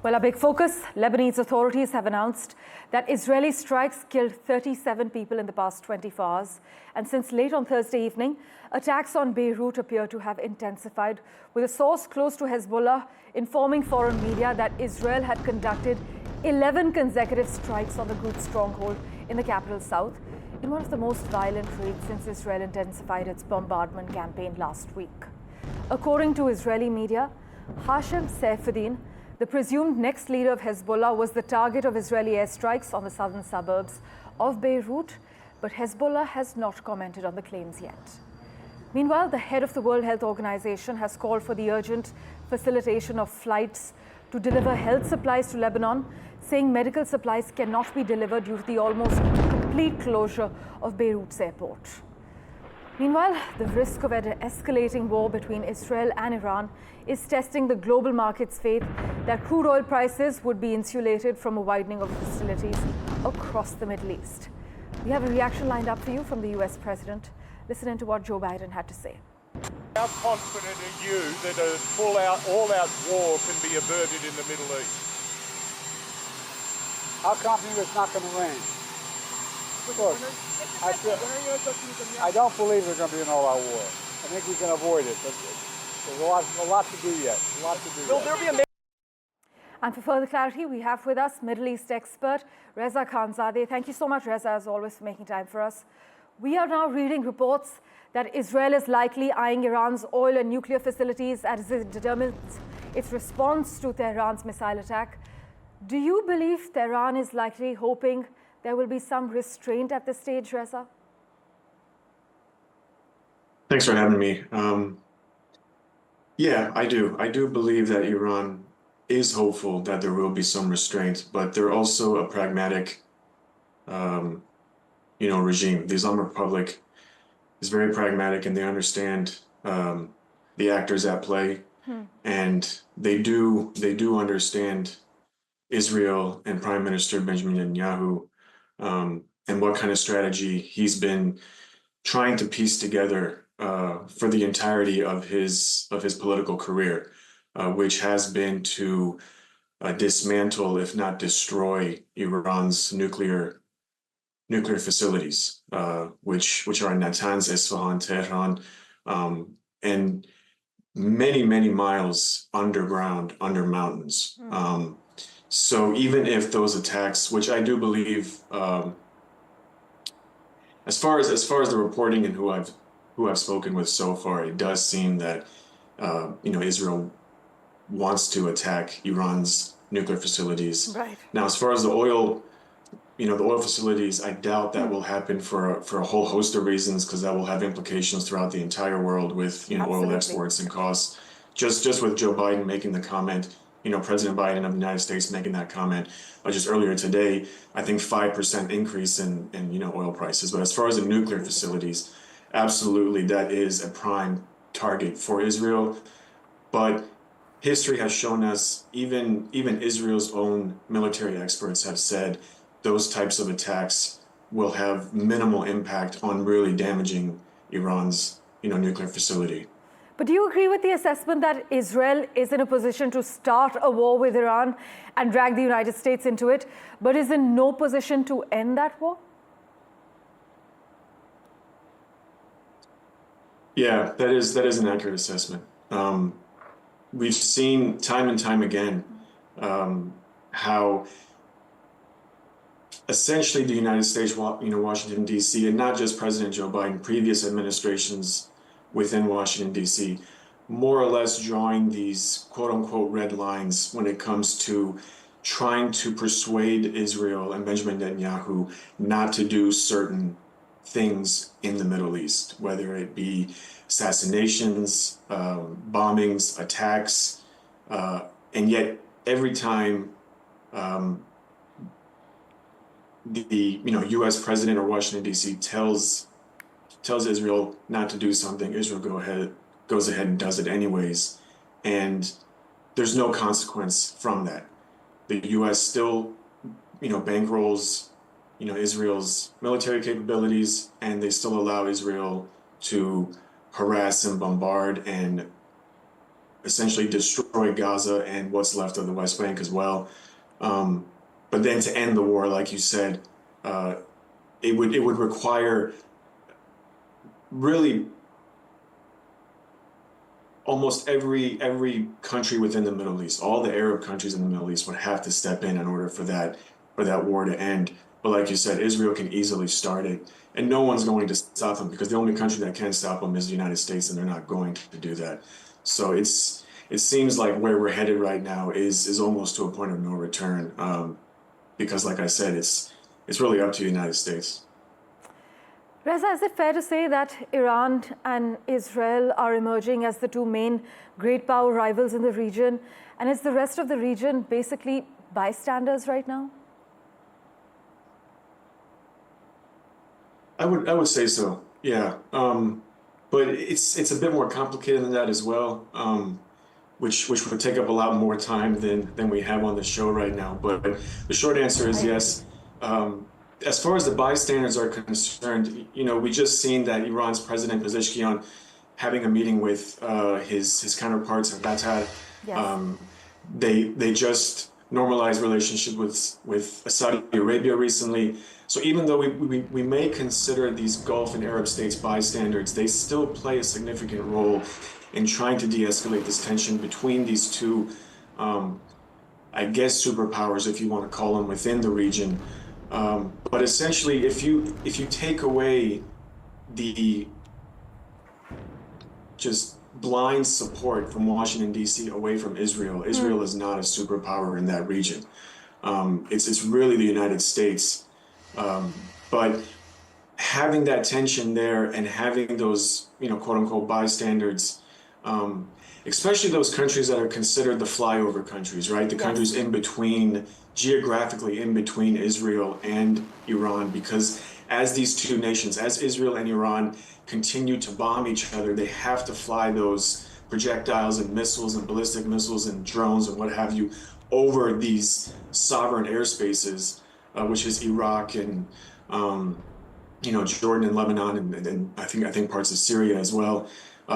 Well, a big focus. Lebanese authorities have announced that Israeli strikes killed 37 people in the past 24 hours. And since late on Thursday evening, attacks on Beirut appear to have intensified, with a source close to Hezbollah informing foreign media that Israel had conducted 11 consecutive strikes on the group's stronghold in the capital south, in one of the most violent raids since Israel intensified its bombardment campaign last week. According to Israeli media, Hashem Saifuddin, the presumed next leader of Hezbollah, was the target of Israeli airstrikes on the southern suburbs of Beirut, but Hezbollah has not commented on the claims yet. Meanwhile, the head of the World Health Organization has called for the urgent facilitation of flights to deliver health supplies to Lebanon, saying medical supplies cannot be delivered due to the almost complete closure of Beirut's airport. Meanwhile, the risk of an escalating war between Israel and Iran is testing the global market's faith that crude oil prices would be insulated from a widening of hostilities across the Middle East. We have a reaction lined up for you from the US President. Listen in to what Joe Biden had to say. How confident are you that a full-out, all-out war can be averted in the Middle East? How confident it's not going to rain? Look, I don't believe there's going to be an all-out war. I think we can avoid it, but there's a lot to do yet. Will there be a... And for further clarity, we have with us Middle East expert Reza Khanzadeh. Thank you so much, Reza, as always, for making time for us. We are now reading reports that Israel is likely eyeing Iran's oil and nuclear facilities as it determines its response to Tehran's missile attack. Do you believe Tehran is likely hoping there will be some restraint at this stage, Reza? Thanks for having me. Yeah, I do. I do believe that Iran is hopeful that there will be some restraint, but they're also a pragmatic, regime. The Islamic Republic is very pragmatic, and they understand the actors at play, and they do understand Israel and Prime Minister Benjamin Netanyahu, and what kind of strategy he's been trying to piece together for the entirety of his political career, which has been to dismantle, if not destroy, Iran's nuclear facilities, which are in Natanz, Isfahan, Tehran, and many miles underground, under mountains. So even if those attacks, which I do believe, as far as the reporting and who I've spoken with so far, it does seem that Israel wants to attack Iran's nuclear facilities. Right. Now, as far as the oil facilities, I doubt that will happen for a whole host of reasons, because that will have implications throughout the entire world with oil exports and costs. Just with Joe Biden making the comment, President Biden of the United States making that comment just earlier today, I think 5% increase in oil prices. But as far as the nuclear facilities, absolutely, that is a prime target for Israel. But history has shown us, even Israel's own military experts have said those types of attacks will have minimal impact on really damaging Iran's nuclear facility. But do you agree with the assessment that Israel is in a position to start a war with Iran and drag the United States into it, but is in no position to end that war? Yeah, that is an accurate assessment. We've seen time and time again how essentially the United States, Washington, D.C., and not just President Joe Biden, previous administrations within Washington, D.C., more or less drawing these quote-unquote red lines when it comes to trying to persuade Israel and Benjamin Netanyahu not to do certain things in the Middle East, whether it be assassinations, bombings, attacks, and yet every time the U.S. president or Washington, D.C. tells Israel not to do something, Israel goes ahead and does it anyways, and there's no consequence from that. The U.S. still bankrolls Israel's military capabilities, and they still allow Israel to harass and bombard and essentially destroy Gaza and what's left of the West Bank as well. But then to end the war, like you said, it would require really almost every country within the Middle East, all the Arab countries in the Middle East would have to step in order for that war to end. But like you said, Israel can easily start it, and no one's going to stop them, because the only country that can stop them is the United States, and they're not going to do that. So it seems like where we're headed right now is almost to a point of no return, because like I said, it's really up to the United States. Reza, is it fair to say that Iran and Israel are emerging as the two main great power rivals in the region, and is the rest of the region basically bystanders right now? I would say so, yeah. But it's a bit more complicated than that as well, which would take up a lot more time than we have on the show right now. But the short answer is yes. As far as the bystanders are concerned, we just seen that Iran's President Pezeshkian having a meeting with his counterparts in Qatar. Yes. They just normalized relationship with Saudi Arabia recently. So even though we may consider these Gulf and Arab states bystanders, they still play a significant role in trying to de-escalate this tension between these two, I guess, superpowers, if you want to call them, within the region. But essentially, if you take away the just blind support from Washington, D.C. away from Israel, Israel is not a superpower in that region. It's really the United States. But having that tension there and having those, quote unquote, bystanders, especially those countries that are considered the flyover countries, right? The countries in between, geographically in between Israel and Iran, because as these two nations, as Israel and Iran continue to bomb each other, they have to fly those projectiles and missiles and ballistic missiles and drones and what have you over these sovereign airspaces, which is Iraq and Jordan and Lebanon and I think parts of Syria as well.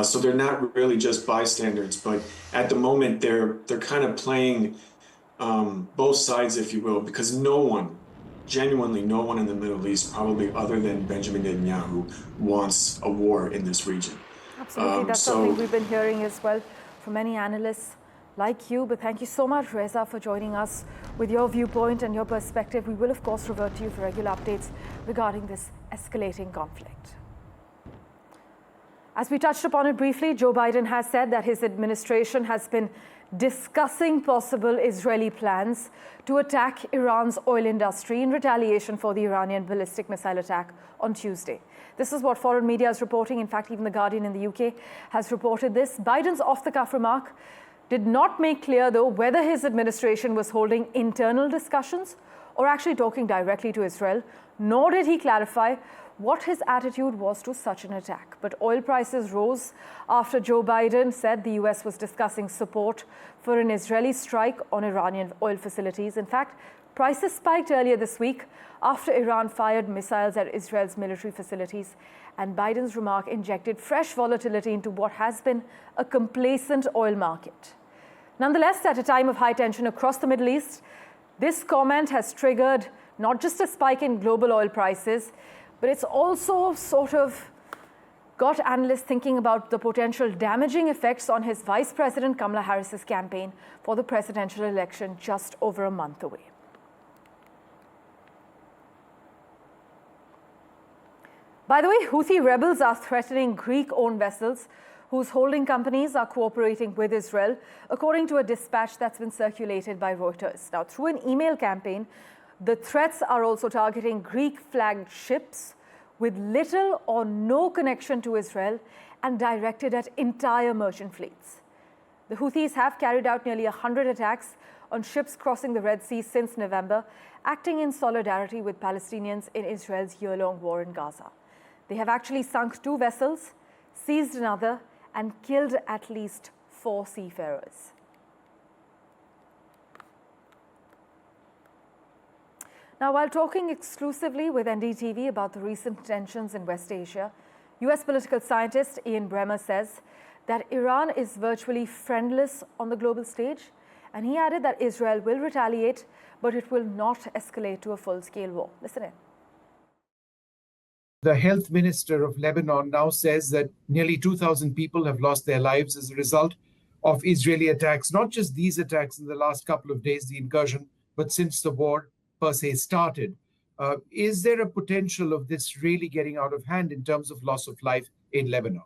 So they're not really just bystanders, but at the moment they're kind of playing both sides, if you will, because genuinely no one in the Middle East, probably other than Benjamin Netanyahu, wants a war in this region. Absolutely, that's something we've been hearing as well from many analysts like you. But thank you so much, Reza, for joining us with your viewpoint and your perspective. We will, of course, revert to you for regular updates regarding this escalating conflict. As we touched upon it briefly, Joe Biden has said that his administration has been discussing possible Israeli plans to attack Iran's oil industry in retaliation for the Iranian ballistic missile attack on Tuesday. This is what foreign media is reporting. In fact, even The Guardian in the UK has reported this. Biden's off-the-cuff remark did not make clear, though, whether his administration was holding internal discussions or actually talking directly to Israel, nor did he clarify what his attitude was to such an attack. But oil prices rose after Joe Biden said the US was discussing support for an Israeli strike on Iranian oil facilities. In fact, prices spiked earlier this week after Iran fired missiles at Israel's military facilities, and Biden's remark injected fresh volatility into what has been a complacent oil market. Nonetheless, at a time of high tension across the Middle East, this comment has triggered not just a spike in global oil prices, but it's also sort of got analysts thinking about the potential damaging effects on his Vice President Kamala Harris's campaign for the presidential election just over a month away. By the way, Houthi rebels are threatening Greek-owned vessels whose holding companies are cooperating with Israel, according to a dispatch that's been circulated by Reuters. Now, through an email campaign, the threats are also targeting Greek-flagged ships with little or no connection to Israel and directed at entire merchant fleets. The Houthis have carried out nearly 100 attacks on ships crossing the Red Sea since November, acting in solidarity with Palestinians in Israel's year-long war in Gaza. They have actually sunk 2 vessels, seized another, and killed at least 4 seafarers. Now, while talking exclusively with NDTV about the recent tensions in West Asia, US political scientist Ian Bremmer says that Iran is virtually friendless on the global stage. And he added that Israel will retaliate, but it will not escalate to a full-scale war. Listen in. The health minister of Lebanon now says that nearly 2,000 people have lost their lives as a result of Israeli attacks, not just these attacks in the last couple of days, the incursion, but since the war per se started. Is there a potential of this really getting out of hand in terms of loss of life in Lebanon?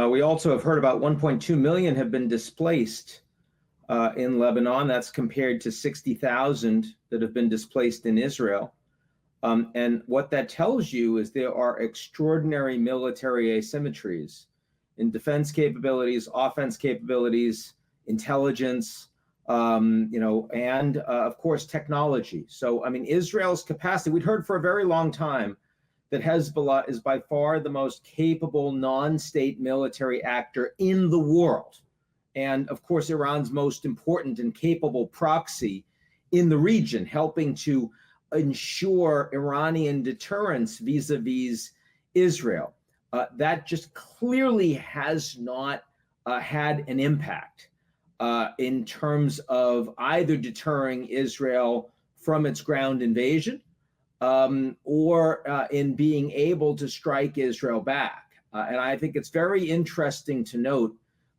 We also have heard about 1.2 million have been displaced in Lebanon. That's compared to 60,000 that have been displaced in Israel. And what that tells you is there are extraordinary military asymmetries in defense capabilities, offense capabilities, intelligence, and of course, technology. So, I mean, Israel's capacity, we'd heard for a very long time that Hezbollah is by far the most capable non-state military actor in the world. And of course, Iran's most important and capable proxy in the region, helping to ensure Iranian deterrence vis-a-vis Israel. That just clearly has not had an impact in terms of either deterring Israel from its ground invasion or in being able to strike Israel back. And I think it's very interesting to note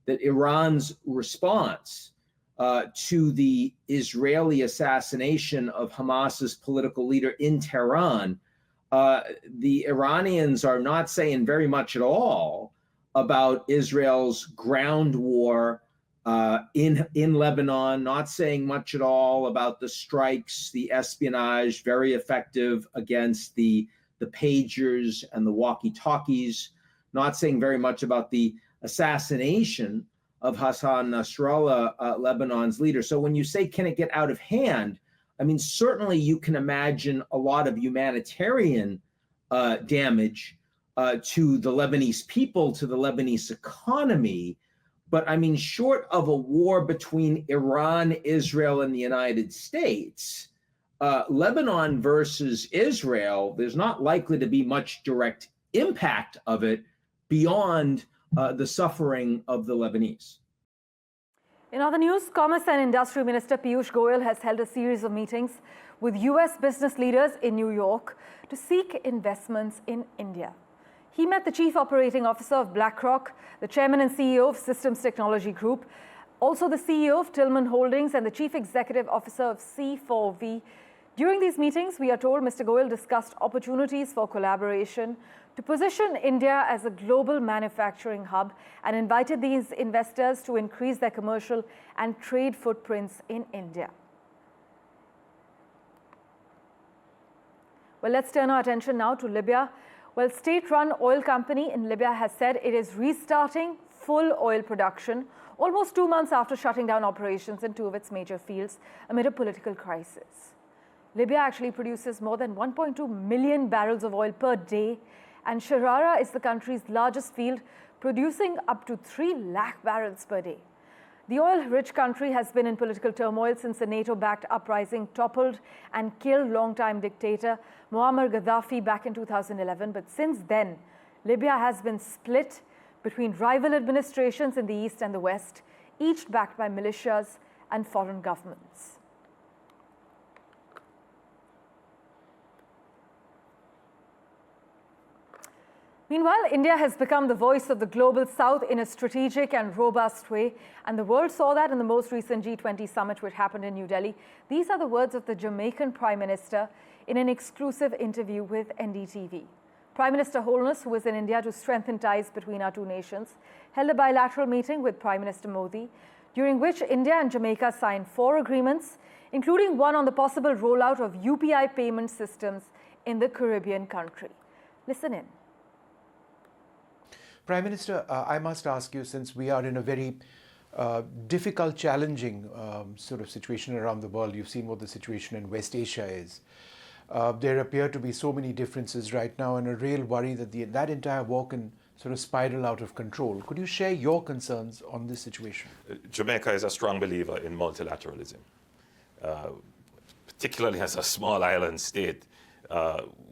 that Iran's response to the Israeli assassination of Hamas's political leader in Tehran, the Iranians are not saying very much at all about Israel's ground war in Lebanon, not saying much at all about the strikes, the espionage, very effective against the pagers and the walkie-talkies, not saying very much about the assassination of Hassan Nasrallah, Lebanon's leader. So when you say, can it get out of hand? I mean, certainly you can imagine a lot of humanitarian damage to the Lebanese people, to the Lebanese economy. But I mean, short of a war between Iran, Israel, and the United States, Lebanon versus Israel, there's not likely to be much direct impact of it beyond the suffering of the Lebanese. In other news, Commerce and Industry Minister Piyush Goyal has held a series of meetings with US business leaders in New York to seek investments in India. He met the Chief Operating Officer of BlackRock, the Chairman and CEO of Systems Technology Group, also the CEO of Tillman Holdings and the Chief Executive Officer of C4V. During these meetings, we are told Mr. Goyal discussed opportunities for collaboration to position India as a global manufacturing hub and invited these investors to increase their commercial and trade footprints in India. Well, let's turn our attention now to Libya. Well, state-run oil company in Libya has said it is restarting full oil production almost 2 months after shutting down operations in 2 of its major fields amid a political crisis. Libya actually produces more than 1.2 million barrels of oil per day, and Sharara is the country's largest field, producing up to 3 lakh barrels per day. The oil-rich country has been in political turmoil since the NATO-backed uprising toppled and killed longtime dictator Muammar Gaddafi back in 2011. But since then, Libya has been split between rival administrations in the east and the west, each backed by militias and foreign governments. Meanwhile, India has become the voice of the global south in a strategic and robust way, and the world saw that in the most recent G20 summit which happened in New Delhi. These are the words of the Jamaican Prime Minister in an exclusive interview with NDTV. Prime Minister Holness, who was in India to strengthen ties between our 2 nations, held a bilateral meeting with Prime Minister Modi, during which India and Jamaica signed 4 agreements, including one on the possible rollout of UPI payment systems in the Caribbean country. Listen in. Prime Minister, I must ask you, since we are in a very difficult, challenging sort of situation around the world, you've seen what the situation in West Asia is. There appear to be so many differences right now and a real worry that that entire war can sort of spiral out of control. Could you share your concerns on this situation? Jamaica is a strong believer in multilateralism, particularly as a small island state.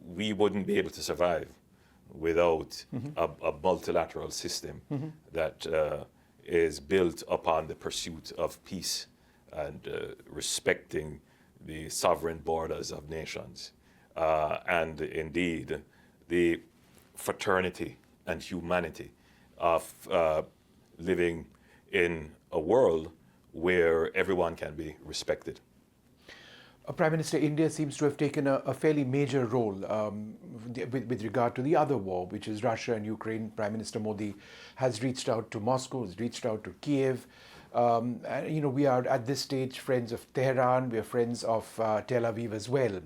We wouldn't be able to survive without a multilateral system that is built upon the pursuit of peace and respecting the sovereign borders of nations, and indeed the fraternity and humanity of living in a world where everyone can be respected. Prime Minister, India seems to have taken a fairly major role with regard to the other war, which is Russia and Ukraine. Prime Minister Modi has reached out to Moscow, has reached out to Kiev. And, you know, we are at this stage friends of Tehran, we are friends of Tel Aviv as well.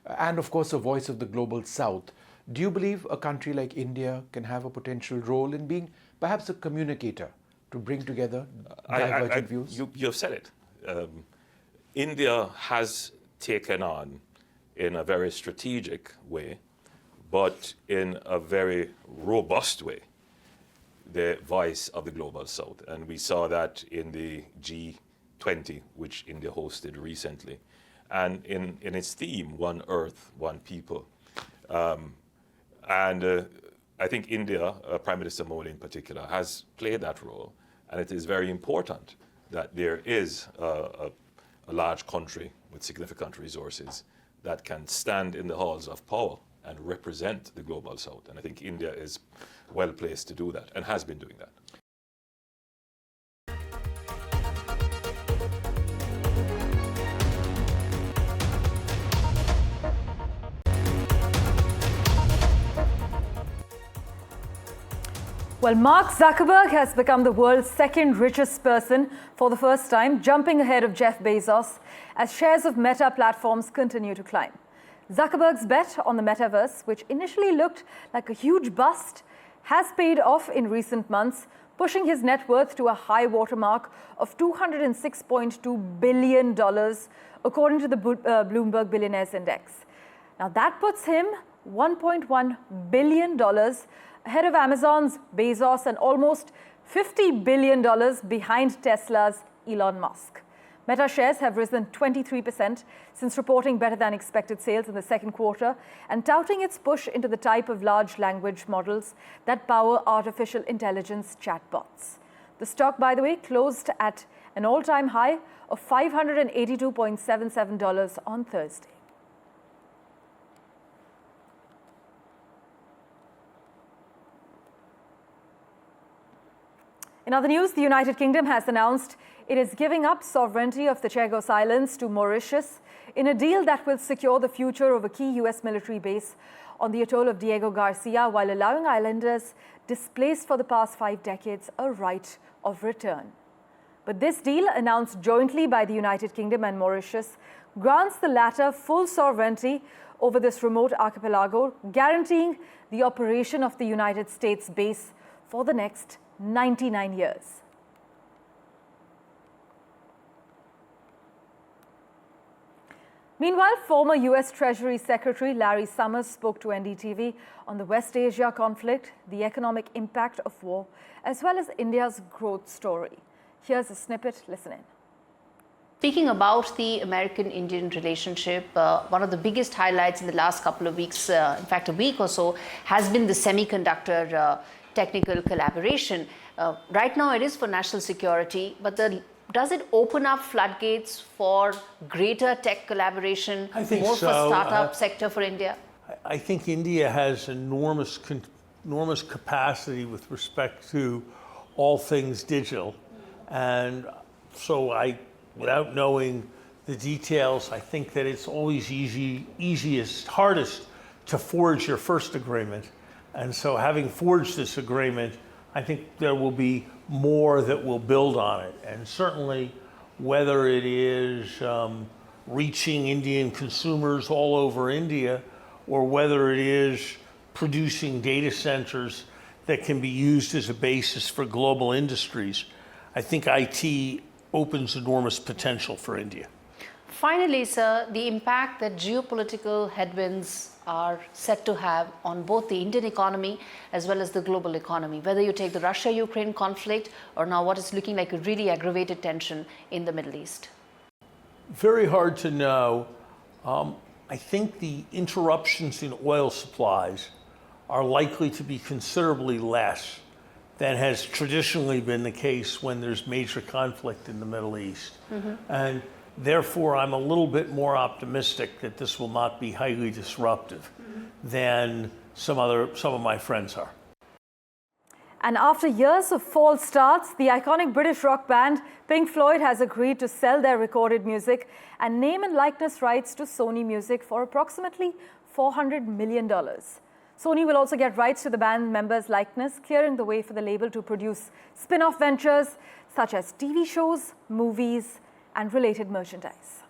And of course, a voice of the global south. Do you believe a country like India can have a potential role in being perhaps a communicator to bring together divergent views? You've said it. India has taken on, in a very strategic way, but in a very robust way, the voice of the global south. And we saw that in the G20, which India hosted recently, and in its theme, One Earth, One People. I think India, Prime Minister Modi in particular, has played that role. And it is very important that there is a large country with significant resources that can stand in the halls of power and represent the global south. And I think India is well placed to do that and has been doing that. Well, Mark Zuckerberg has become the world's second richest person for the first time, jumping ahead of Jeff Bezos as shares of Meta platforms continue to climb. Zuckerberg's bet on the metaverse, which initially looked like a huge bust, has paid off in recent months, pushing his net worth to a high watermark of $206.2 billion, according to the Bloomberg Billionaires Index. Now, that puts him $1.1 billion ahead of Amazon's Bezos and almost $50 billion behind Tesla's Elon Musk. Meta shares have risen 23% since reporting better than expected sales in the second quarter and touting its push into the type of large language models that power artificial intelligence chatbots. The stock, by the way, closed at an all-time high of $582.77 on Thursday. In other news, the United Kingdom has announced it is giving up sovereignty of the Chagos Islands to Mauritius in a deal that will secure the future of a key U.S. military base on the atoll of Diego Garcia, while allowing islanders displaced for the past 5 decades a right of return. But this deal, announced jointly by the United Kingdom and Mauritius, grants the latter full sovereignty over this remote archipelago, guaranteeing the operation of the United States base for the next 99 years. Meanwhile, former U.S. Treasury Secretary Larry Summers spoke to NDTV on the West Asia conflict, the economic impact of war, as well as India's growth story. Here's a snippet. Listen in. Speaking about the American-Indian relationship, one of the biggest highlights in the last couple of weeks, in fact a week or so, has been the semiconductor technical collaboration. Right now it is for national security, but does it open up floodgates for greater tech collaboration, more for startup sector for India? I think India has enormous capacity with respect to all things digital. And so without knowing the details, I think that it's always hardest to forge your first agreement. And so having forged this agreement, I think there will be more that will build on it. And certainly whether it is reaching Indian consumers all over India, or whether it is producing data centers that can be used as a basis for global industries, I think IT opens enormous potential for India. Finally, sir, the impact that geopolitical headwinds are set to have on both the Indian economy as well as the global economy, whether you take the Russia-Ukraine conflict or now what is looking like a really aggravated tension in the Middle East? Very hard to know. I think the interruptions in oil supplies are likely to be considerably less than has traditionally been the case when there's major conflict in the Middle East. And therefore, I'm a little bit more optimistic that this will not be highly disruptive than some of my friends are. And after years of false starts, the iconic British rock band Pink Floyd has agreed to sell their recorded music and name and likeness rights to Sony Music for approximately $400 million. Sony will also get rights to the band members' likeness, clearing the way for the label to produce spin-off ventures such as TV shows, movies, and related merchandise.